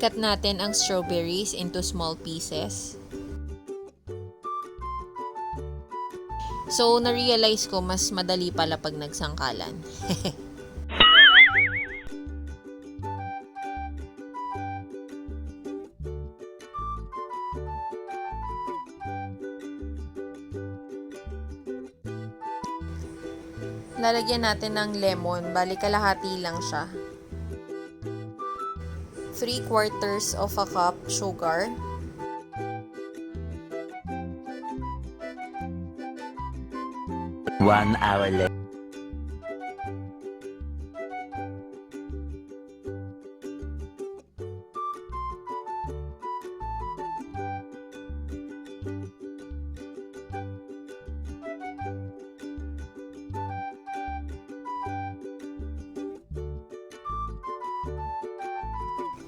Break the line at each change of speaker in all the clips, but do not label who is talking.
I-cut natin ang strawberries into small pieces. So, na-realize ko mas madali pala pag nagsangkalan. Lalagyan natin ng lemon, bali kalahati lang siya. 3/4 of a cup sugar.
One hour later.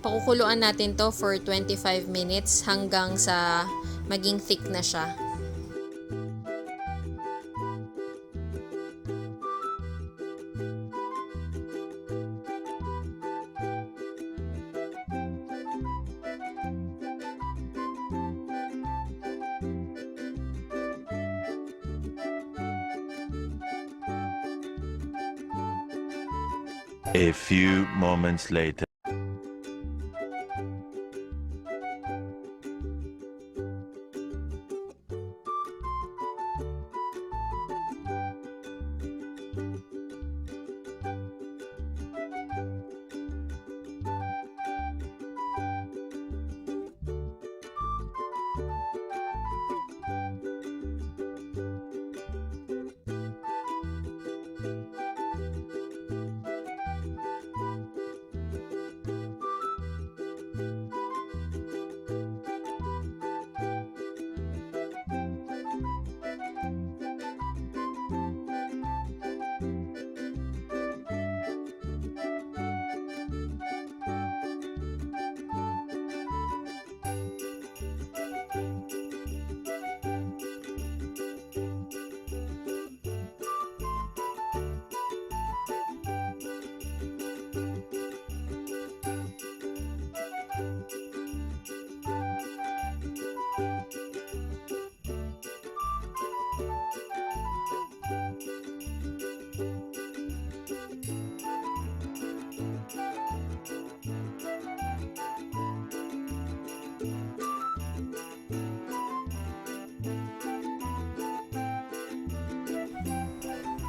Pakukuluan natin to for 25 minutes hanggang sa maging thick na siya.
A few moments later.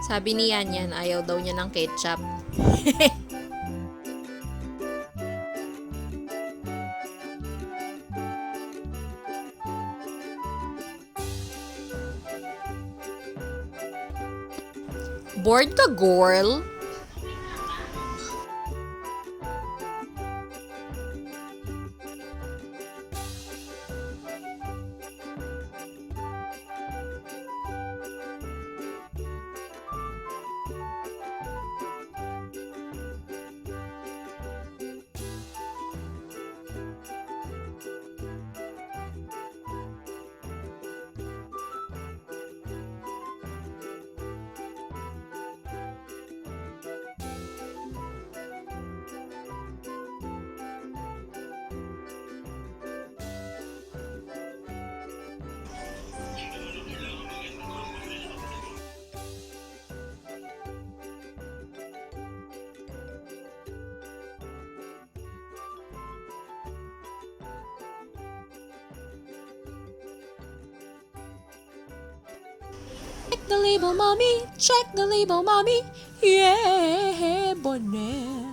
Sabi ni Yan, ayaw daw niya ng ketchup. Bored ka, girl? Check the label, mommy. Check the label, mommy. Yeah, bonnet.